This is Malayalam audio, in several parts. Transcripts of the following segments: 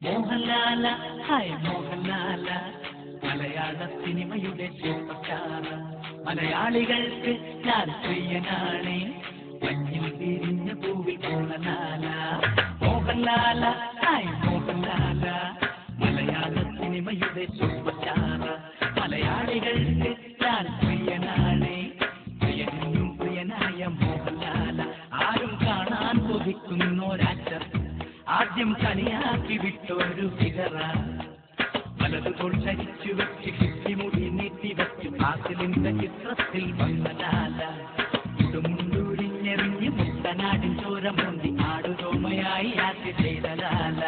മോഹൻലാല ഹായ് മോഹൻലാല മലയാള സിനിമയുടെ സൂപ്പർ സ്റ്റാർ. മലയാളികൾക്ക് ഞാൻ പ്രിയനാണ്, മഞ്ഞിൽ വിരിഞ്ഞ പൂവിൽ മോഹൻലാല. മോഹൻലാല ഹായ് മോഹൻലാല മലയാള സിനിമയുടെ സൂപ്പർ സ്റ്റാർ. മലയാളികൾക്ക് ഞാൻ പ്രിയനാണ്, പ്രിയനും പ്രിയനായ മോഹൻലാല. ആരും കാണാൻ കൊതിക്കുന്നൊരാക്ടർ, ആദ്യം കളിയാക്കി വിട്ടൊരു ഫിഗറ. വലതുകോൾ ചരിച്ചു വെച്ച് കിട്ടിമുടി നീട്ടി വെച്ചു ആസിലിന്റെ ചിത്രത്തിൽ വന്ന ലാല. ഇടുമുണ്ടൂരിഞ്ഞെറിഞ്ഞ് മുട്ടനാടിൻ ചോരം മുണ്ടി ആടുതോമയായി ആക്കി ചെയ്ത ലാല.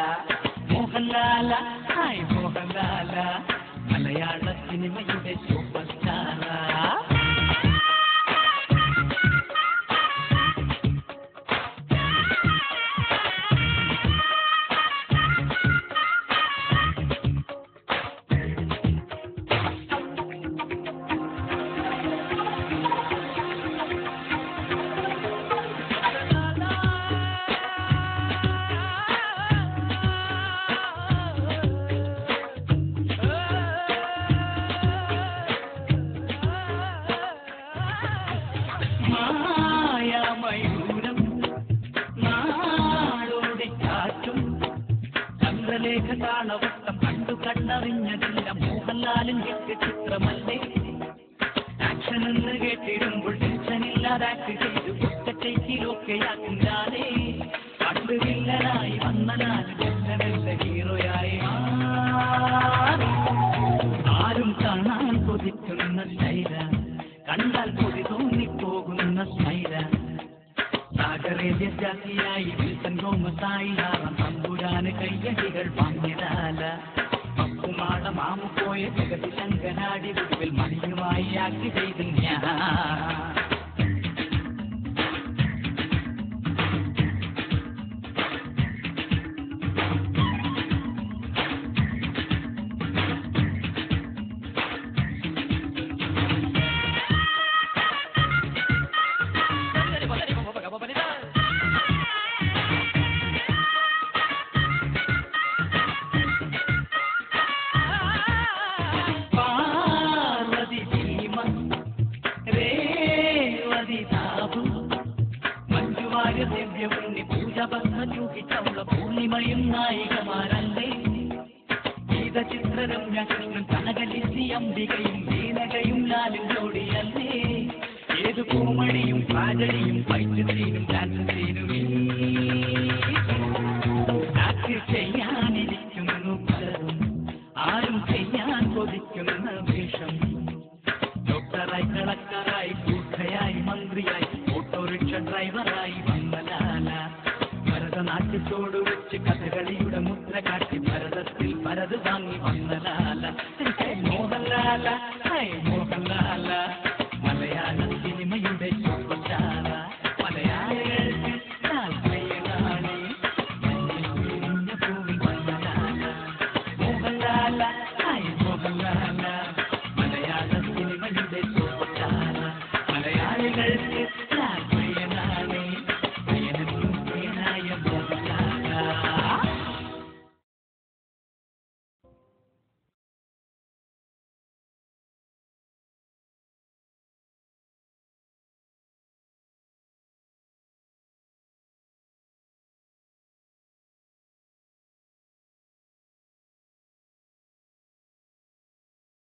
മോഹൻലാല ഹായ് മോഹൻലാല മലയാള സിനിമയുടെ സൂപ്പർ സ്റ്റാർ. മായാമയൂരം നാടോടിക്കാറ്റും ചന്ദ്രലേഖ താളവട്ടം കണ്ടു കണ്ടറിഞ്ഞതില്ല മോഹൻലാലിൻ ഹിറ്റ് ചിത്രമല്ലേ. ആക്ഷൻ എന്ന് കേട്ടിടുമ്പോൾ ടെൻഷനില്ലാതാക്കി ചെയ്തു ഒറ്റയ്ക്കിലൊക്കെയാക്കില്ലാലേ. പണ്ട് വില്ലനായി വന്നനാൽ വെല്ല ഹീറോയായി ആരും കാണാൻ കൊതിക്കുന്ന സ്റ്റൈല, കണ്ടാൽ കൊതി തോന്നിപ്പോകുന്ന സ്മൈല. സാഗരേദ്യ ജാതിയായി വിൽസൺ ഗോമസായി ആറാം തമ്പുരാന് കയ്യടികൾ വാങ്ങിയതാല. പപ്പുമാട മാമു പോയ ജഗതി ശങ്കനാടി ഒടുവിൽ മണിയുമായി ആക്കി ചെയ്തു ഞാൻ. പൂർണിമയും നായികമാരല്ലേ. ഗീതചിത്രരമ്യ കൃഷ്ണൻ കനകലിസി അംബികയും മേനകയും ലാലും ജോഡിയല്ലേ. ഏതു പൂമണിയും പാചടിയും ഫൈറ്റ് സീനും ഡാൻസ് സീനും ആക്ട് ചെയ്യാനിരിക്കുന്നു പലരും, ആരും ചെയ്യാൻ കൊതിക്കുന്ന വേഷം. ഡോക്ടറായി കളക്ടറായി കൂട്ടയായി മന്ത്രിയായി ഓട്ടോറിക്ഷ ഡ്രൈവറായി വന്ന ലാല. ഭരതനാട്യത്തോട് വെച്ച് കഥകളിയുടെ മുദ്ര കാട്ടി ഭരതത്തിൽ ഭരത് വാങ്ങി വന്ന